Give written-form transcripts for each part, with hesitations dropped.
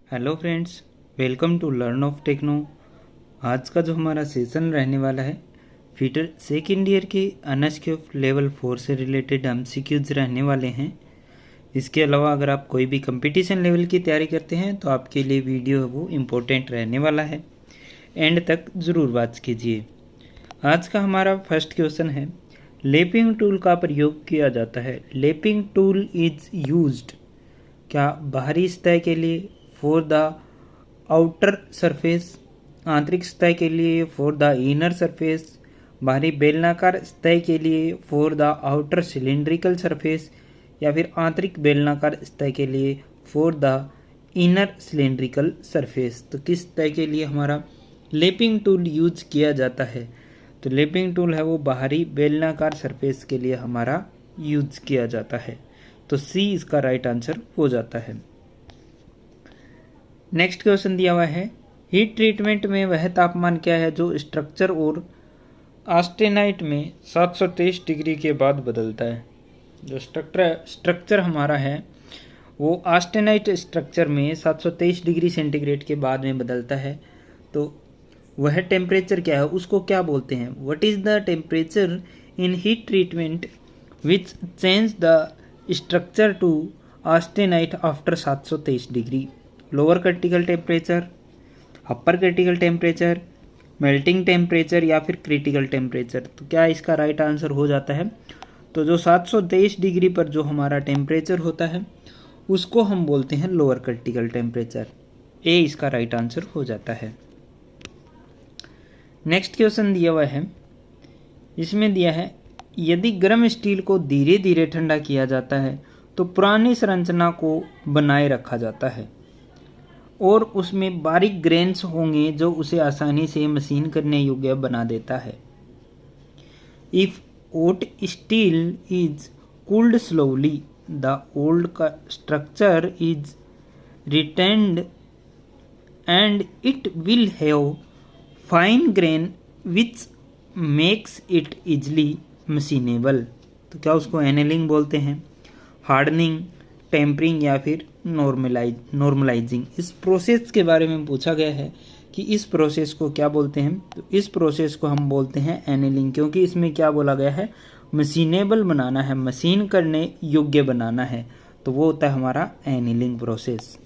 Hello friends, welcome to Learn of Techno. आज का जो हमारा सेशन रहने वाला है फीटर सेकेंड ईयर के अनस्क्यूफ लेवल 4 से रिलेटेड एमसीक्यूज रहने वाले हैं। इसके अलावा अगर आप कोई भी कंपटीशन लेवल की तैयारी करते हैं तो आपके लिए वीडियो है वो इम्पोर्टेंट रहने वाला है, एंड तक ज़रूर वॉच कीजिए। आज का हमारा फर्स्ट क्वेश्चन है, लेपिंग टूल का प्रयोग किया जाता है। लेपिंग टूल इज यूज्ड क्या बाहरी सतह के लिए, फॉर द आउटर सरफेस, आंतरिक सतह के लिए, फॉर द इनर सरफेस, बाहरी बेलनाकार सतह के लिए, for the outer cylindrical surface, या फिर आंतरिक बेलनाकार सतह के लिए, for the inner cylindrical surface. तो किस सतह के लिए हमारा लेपिंग टूल यूज किया जाता है? तो लेपिंग टूल है वो बाहरी बेलनाकार सरफेस के लिए हमारा यूज किया जाता है। तो सी इसका राइट आंसर हो जाता है। नेक्स्ट क्वेश्चन दिया हुआ है, हीट ट्रीटमेंट में वह तापमान क्या है जो स्ट्रक्चर और ऑस्टेनाइट में 723 डिग्री के बाद बदलता है? जो स्ट्रक्चर हमारा है वो ऑस्टेनाइट स्ट्रक्चर में 723 डिग्री सेंटीग्रेड के बाद में बदलता है। तो वह टेम्परेचर क्या है, उसको क्या बोलते हैं? What is the temperature in heat treatment which change the structure to austenite after 723 degree? Lower critical temperature, upper critical temperature, melting temperature, या फिर क्रिटिकल टेम्परेचर? तो क्या इसका राइट आंसर हो जाता है? तो जो 723 डिग्री पर जो हमारा टेम्परेचर होता है उसको हम बोलते हैं लोअर क्रिटिकल टेम्परेचर। ए इसका राइट आंसर हो जाता है। नेक्स्ट क्वेश्चन दिया हुआ है, इसमें दिया है, यदि गर्म स्टील को धीरे धीरे ठंडा किया जाता है तो पुरानी संरचना को बनाए रखा जाता है और उसमें बारीक ग्रेन्स होंगे जो उसे आसानी से मशीन करने योग्य बना देता है। If hot steel is cooled slowly the old structure is retained and it will have fine grain which makes it easily machinable. तो क्या उसको एनेलिंग बोलते हैं, हार्डनिंग, टेम्परिंग, या फिर नॉर्मलाइजिंग? इस प्रोसेस के बारे में पूछा गया है कि इस प्रोसेस को क्या बोलते हैं। तो इस प्रोसेस को हम बोलते हैं एनेलिंग, क्योंकि इसमें क्या बोला गया है, मशीनेबल बनाना है, मशीन करने योग्य बनाना है। तो वो होता है हमारा एनेलिंग प्रोसेस।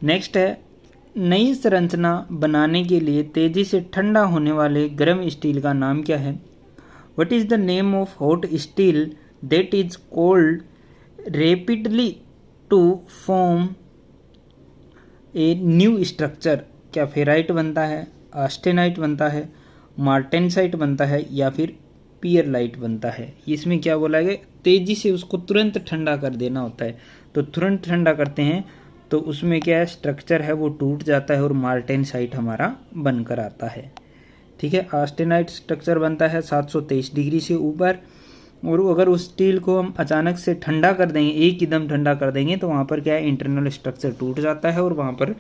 नेक्स्ट है, नई संरचना बनाने के लिए तेजी से ठंडा होने वाले गर्म स्टील का नाम क्या है? What is the name of hot steel that is cold rapidly to form a new structure? क्या फेराइट बनता है, ऑस्टेनाइट बनता है, मार्टेनसाइट बनता है, या फिर पियरलाइट बनता है? इसमें क्या बोला गया, तेजी से उसको तुरंत ठंडा कर देना होता है। तो तुरंत ठंडा करते हैं तो उसमें क्या है, स्ट्रक्चर है वो टूट जाता है और मार्टेनसाइट हमारा बनकर आता है। ठीक है, ऑस्टेनाइट स्ट्रक्चर बनता है 723 डिग्री से ऊपर, और अगर उस स्टील को हम अचानक से ठंडा कर देंगे, एक ही दम ठंडा कर देंगे, तो वहाँ पर क्या है, इंटरनल स्ट्रक्चर टूट जाता है और वहाँ पर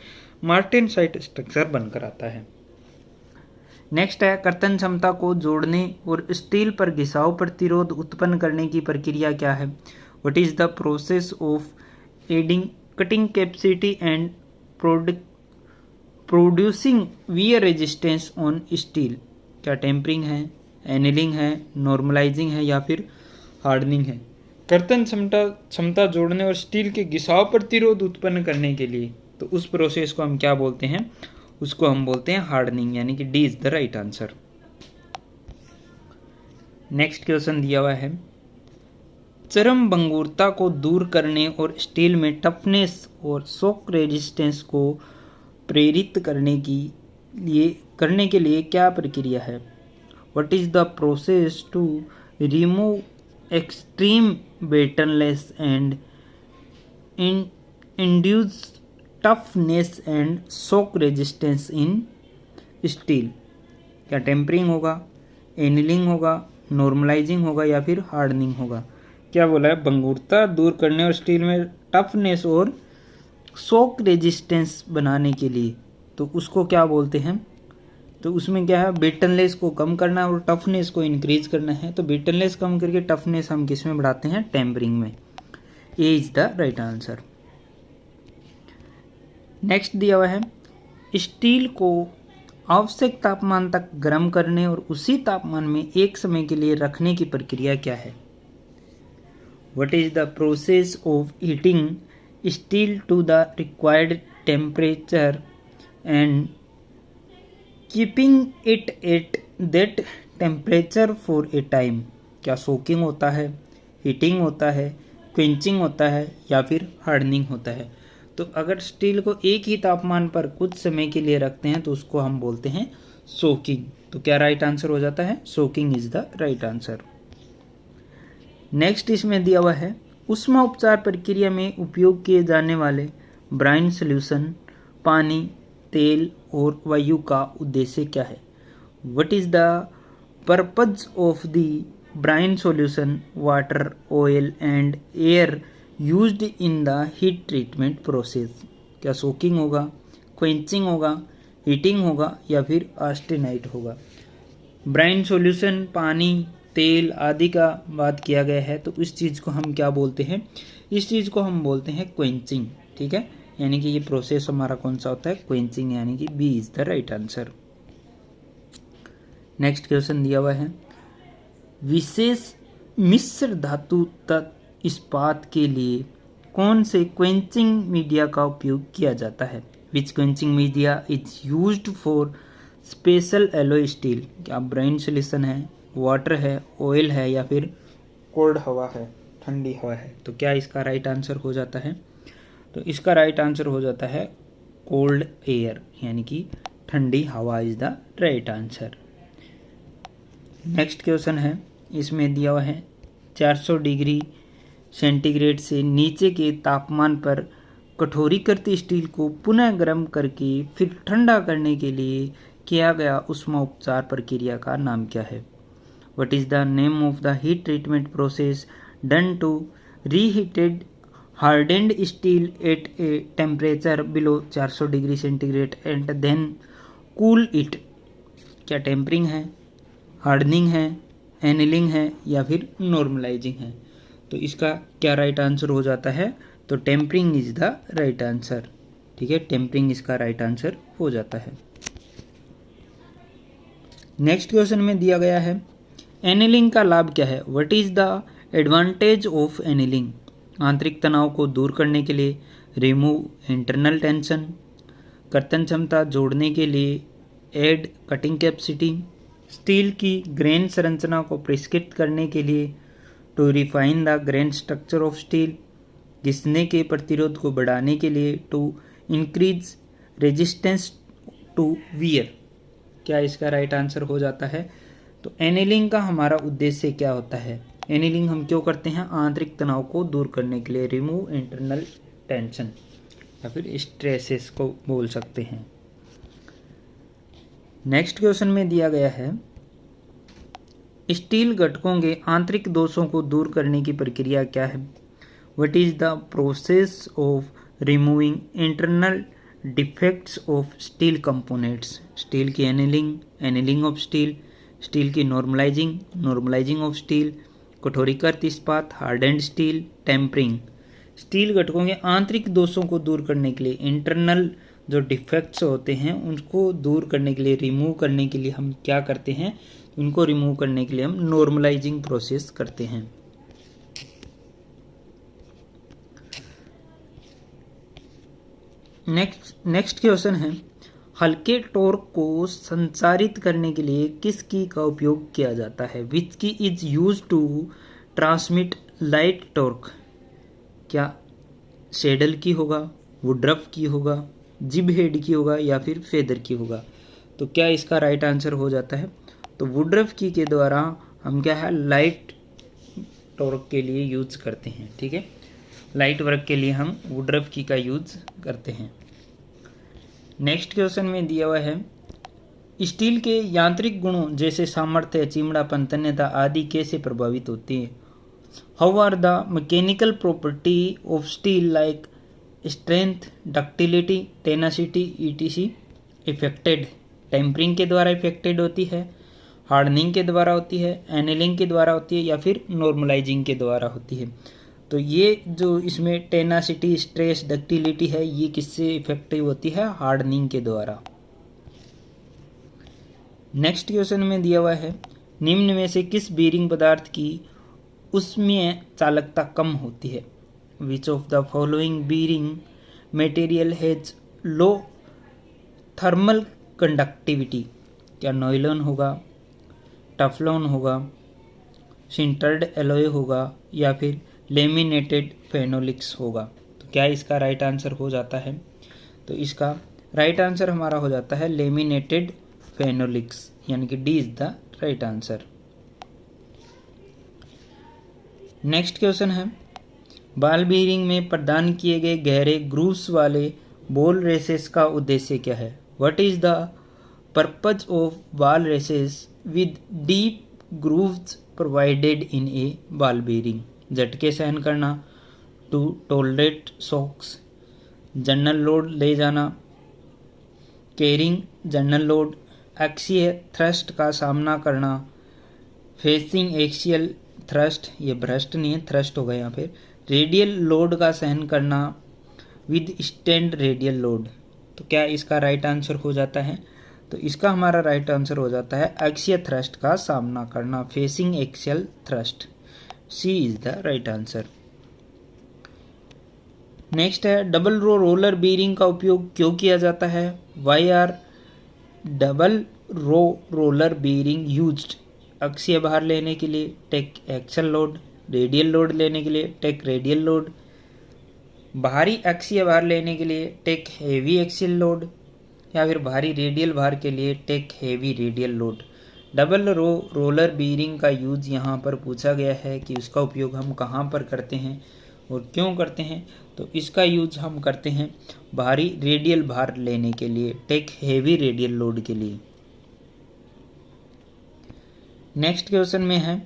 मार्टेनसाइट स्ट्रक्चर बनकर आता है। नेक्स्ट है, कर्तन क्षमता को जोड़ने और स्टील पर घिसाव प्रतिरोध उत्पन्न करने की प्रक्रिया क्या है? What is the process of adding cutting capacity and producing wear resistance on steel? क्या टेम्परिंग है, एनेलिंग है, नॉर्मलाइजिंग है, या फिर हार्डनिंग है? कर्तन क्षमता जोड़ने और स्टील के घिसाव प्रतिरोध उत्पन्न करने के लिए तो उस प्रोसेस को हम क्या बोलते हैं? उसको हम बोलते हैं हार्डनिंग, यानी कि D is the right answer. Next question दिया हुआ है, चरम भंगुरता को दूर करने और स्टील में टफनेस और शॉक रेजिस्टेंस को प्रेरित करने के लिए क्या प्रक्रिया है? What is the process to remove extreme brittleness and induce toughness and shock resistance in steel? क्या टेम्परिंग होगा, एनिलिंग होगा, नॉर्मलाइजिंग होगा, या फिर हार्डनिंग होगा? क्या बोला है, भंगुरता दूर करने और स्टील में टफनेस और शॉक रेजिस्टेंस बनाने के लिए, तो उसको क्या बोलते हैं? तो उसमें क्या है, ब्रिटलनेस को कम करना है और टफनेस को इंक्रीज करना है। तो ब्रिटलनेस कम करके टफनेस हम किस में बढ़ाते हैं? टेम्परिंग में। A is the right answer. Next दिया हुआ है स्टील को आवश्यक तापमान तक गर्म करने और उसी तापमान में एक समय के लिए रखने की प्रक्रिया क्या है? What is the process of heating steel to the required temperature and keeping it at that temperature for a time? क्या सोकिंग होता है, हीटिंग होता है, क्विंचिंग होता है या फिर हार्डनिंग होता है? तो अगर स्टील को एक ही तापमान पर कुछ समय के लिए रखते हैं तो उसको हम बोलते हैं सोकिंग। तो क्या राइट आंसर हो जाता है? Soaking is the right answer. Next इसमें दिया हुआ है ऊष्मा उपचार प्रक्रिया में उपयोग किए जाने वाले ब्राइन सॉल्यूशन पानी, तेल और वायु का उद्देश्य क्या है? What is the purpose of the brine solution, water, oil and air used in the heat treatment process? क्या सोकिंग होगा, क्वेंचिंग होगा, हीटिंग होगा या फिर ऑस्टेनाइट होगा? ब्राइन सॉल्यूशन पानी, तेल आदि का बात किया गया है तो इस चीज़ को हम क्या बोलते हैं? इस चीज़ को हम बोलते हैं क्वेंचिंग। ठीक है, यानी कि ये प्रोसेस हमारा कौन सा होता है? क्वेंचिंग, यानी कि b is the right answer. Next question दिया हुआ है विशेष मिश्र धातु तत्व इस्पात के लिए कौन से क्वेंचिंग मीडिया का उपयोग किया जाता है? Which quenching media is used for special alloy steel? क्या ब्राइन सॉल्यूशन है, वाटर है, ऑयल है या फिर कोल्ड हवा है, ठंडी हवा है? तो क्या इसका राइट आंसर हो जाता है? तो इसका राइट आंसर हो जाता है कोल्ड एयर, यानी कि ठंडी हवा is the right answer. Next question है इसमें दिया हुआ है 400 डिग्री सेंटीग्रेड से नीचे के तापमान पर कठोरीकृत स्टील को पुनः गर्म करके फिर ठंडा करने के लिए किया गया ऊष्मा उपचार प्रक्रिया का नाम क्या है? What is the name of the heat treatment process done to reheated hardened steel at a temperature below 400 degree centigrade and then cool it? क्या टेम्परिंग है, हार्डनिंग है, एनिलिंग है या फिर नॉर्मलाइजिंग है? तो इसका क्या राइट आंसर हो जाता है? तो tempering is the right answer. ठीक है, टेम्परिंग इसका राइट आंसर हो जाता है। नेक्स्ट क्वेश्चन में दिया गया है एनिलिंग का लाभ क्या है? What is the advantage of annealing? आंतरिक तनाव को दूर करने के लिए, रिमूव इंटरनल टेंशन, कर्तन क्षमता जोड़ने के लिए, एड कटिंग कैपेसिटी, स्टील की ग्रेन संरचना को परिष्कृत करने के लिए, to refine the grain structure of steel, घिसने के प्रतिरोध को बढ़ाने के लिए, to increase resistance to wear? क्या इसका राइट आंसर हो जाता है? तो एनिलिंग का हमारा उद्देश्य क्या होता है? एनिलिंग हम क्यों करते हैं? आंतरिक तनाव को दूर करने के लिए, रिमूव इंटरनल टेंशन या फिर स्ट्रेसेस को बोल सकते हैं। नेक्स्ट क्वेश्चन में दिया गया है स्टील घटकों के आंतरिक दोषों को दूर करने की प्रक्रिया क्या है? What is the process of removing internal defects of steel components? Steel की annealing, annealing of steel, steel की नॉर्मलाइजिंग, नॉर्मलाइजिंग ऑफ स्टील, कठोरीकृत इस्पात, हार्डेंड स्टील, टेम्परिंग। स्टील घटकों के आंतरिक दोषों को दूर करने के लिए, इंटरनल जो डिफेक्ट्स होते हैं उनको दूर करने के लिए, रिमूव करने के लिए हम क्या करते हैं? उनको रिमूव करने के लिए हम नॉर्मलाइजिंग प्रोसेस करते हैं। नेक्स्ट क्वेश्चन है हल्के टॉर्क को संचारित करने के लिए किस की का उपयोग किया जाता है? Which key is use to transmit light torque? क्या सैडल की होगा, वुडरफ की होगा, जिब हेड की होगा या फिर फेदर की होगा? तो क्या इसका राइट आंसर हो जाता है? तो वुडरफ की के द्वारा हम क्या है लाइट टॉर्क के लिए यूज करते हैं। ठीक है, लाइट वर्क के लिए हम वुडरफ की का यूज करते हैं। नेक्स्ट क्वेश्चन में दिया हुआ है स्टील के यांत्रिक गुणों जैसे सामर्थ्य, चिमड़ापन, तन्यता आदि कैसे प्रभावित होती है? How are the mechanical property of steel like strength, ductility, tenacity ETC affected? Tempering के द्वारा इफेक्टेड होती है, हार्डनिंग के द्वारा होती है, एनिलिंग के द्वारा होती है या फिर नॉर्मलाइजिंग के द्वारा होती है? तो ये जो इसमें टेनासिटी, स्ट्रेस, डक्टिलिटी है, ये किससे इफेक्टिव होती है? हार्डनिंग के द्वारा। नेक्स्ट क्वेश्चन में दिया हुआ है निम्न में से किस बीरिंग पदार्थ की उसमें चालकता कम होती है? Which of the following bearing material has low thermal conductivity? क्या नॉयलॉन होगा, टफलॉन होगा, सिंटर्ड एलॉय होगा या फिर लेमिनेटेड फेनोलिक्स होगा? तो क्या इसका राइट आंसर हो जाता है? तो इसका राइट आंसर हमारा हो जाता है लेमिनेटेड फेनोलिक्स, यानी कि D is the right answer. Next question है बॉल बीयरिंग में प्रदान किए गए गहरे ग्रूव्स वाले बॉल रेसेस का उद्देश्य क्या है? What is the purpose of ball races with deep grooves provided in a ball bearing? झटके सहन करना, to tolerate shocks, general load ले जाना, carrying general load, axial thrust का सामना करना, फेसिंग एक्सियल थ्रस्ट, ये भ्रष्ट नहीं है, थ्रस्ट होगा यहाँ पे, रेडियल लोड का सहन करना विद स्टैंड रेडियल लोड। तो क्या इसका राइट आंसर हो जाता है? तो इसका हमारा राइट आंसर हो जाता है एक्सियल थ्रस्ट का सामना करना, facing axial thrust. C is the right answer. Next है डबल रो रोलर बीयरिंग का उपयोग क्यों किया जाता है? Why are double row roller bearing used? अक्षीय भार लेने के लिए, take axle load, radial load लेने के लिए, टेक रेडियल लोड, भारी अक्षीय भार लेने के लिए, टेक हेवी एक्सियल लोड, या फिर भारी रेडियल भार के लिए take heavy radial load. Double row roller bearing का यूज यहाँ पर पूछा गया है कि उसका उपयोग हम कहाँ पर करते हैं और क्यों करते हैं? तो इसका यूज हम करते हैं भारी रेडियल भार लेने के लिए, टेक हेवी रेडियल लोड के लिए। नेक्स्ट क्वेश्चन में है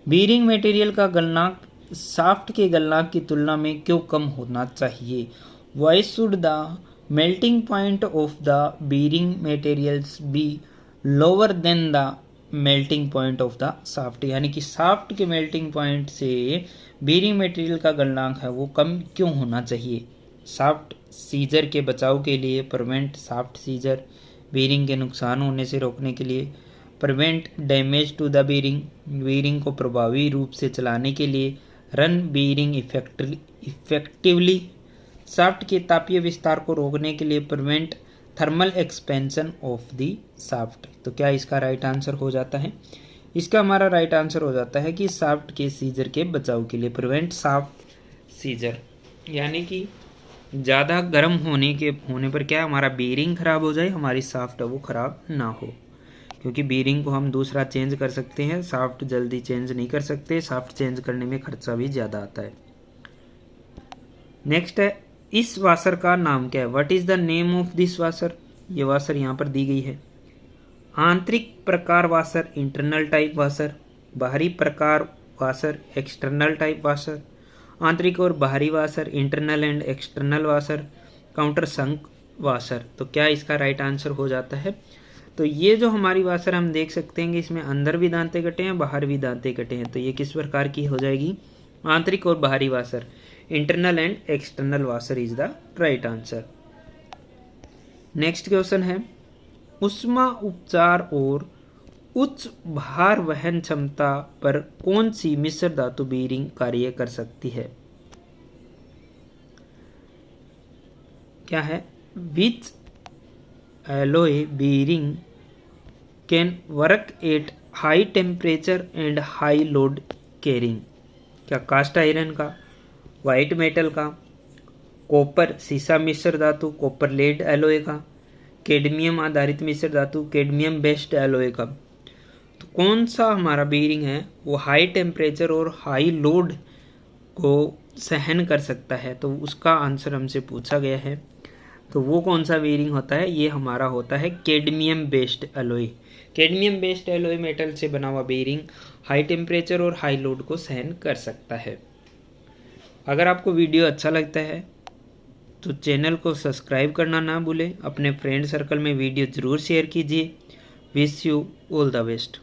बीयरिंग मटेरियल का गलनांक शाफ्ट के गलनांक की तुलना में क्यों कम होना चाहिए? Why should the melting point of the bearing materials be lower than the melting point of the shaft? यानी कि शाफ्ट के मेल्टिंग पॉइंट से बीयरिंग मटेरियल का गलनांक है वो कम क्यों होना चाहिए? शाफ्ट सीजर के बचाव के लिए, प्रिवेंट शाफ्ट सीजर, बीयरिंग के नुकसान होने से रोकने के लिए, prevent damage to the bearing, bearing को प्रभावी रूप से चलाने के लिए, रन बीयरिंग इफेक्टिवली, शाफ्ट के तापीय विस्तार को रोकने के लिए, prevent thermal expansion of the shaft. तो क्या इसका राइट आंसर हो जाता है? इसका हमारा राइट आंसर हो जाता है कि शाफ्ट के सीजर के बचाव के लिए, प्रिवेंट शाफ्ट सीजर, यानी कि ज़्यादा गर्म होने पर क्या हमारा बीयरिंग खराब हो जाए, हमारी शाफ्ट वो खराब ना हो, क्योंकि बीयरिंग को हम दूसरा चेंज कर सकते हैं, शाफ्ट जल्दी चेंज नहीं कर सकते, शाफ्ट चेंज करने में खर्चा भी ज़्यादा आता है। नेक्स्ट है इस वाशर का नाम क्या है? What is the name of this washer? ये वाशर यहाँ पर दी गई है। आंतरिक प्रकार वाशर, इंटरनल टाइप वाशर, बाहरी प्रकार वाशर, एक्सटर्नल टाइप वाशर, आंतरिक और बाहरी washer, internal and external washer, counter sunk washer. तो क्या इसका राइट आंसर हो जाता है? तो ये जो हमारी वाशर हम देख सकते हैं कि इसमें अंदर भी दांते कटे हैं, बाहर भी दांते कटे हैं, तो ये किस प्रकार की हो जाएगी? आंतरिक और बाहरी washer, internal and external washer is the right answer. Next question है उष्मा उपचार और उच्च भार वहन क्षमता पर कौन सी मिश्र धातु बीयरिंग कार्य कर सकती है? क्या है? Which alloy bearing can work at high temperature and high load carrying? क्या कास्ट आयरन का, वाइट मेटल का, कॉपर सीसा मिश्र धातु, कॉपर लेड एलोय का, कैडमियम आधारित मिश्र धातु, कैडमियम बेस्ड एलोय का? तो कौन सा हमारा बीयरिंग है वो हाई टेम्परेचर और हाई लोड को सहन कर सकता है? तो उसका आंसर हमसे पूछा गया है। तो वो कौन सा बीयरिंग होता है? ये हमारा होता है cadmium based alloy. Cadmium based alloy metal से बना हुआ बीयरिंग हाई टेम्परेचर और हाई लोड को सहन कर सकता है। अगर आपको वीडियो अच्छा लगता है तो चैनल को सब्सक्राइब करना ना भूलें, अपने फ्रेंड सर्कल में वीडियो ज़रूर शेयर कीजिए। Wish you all the best.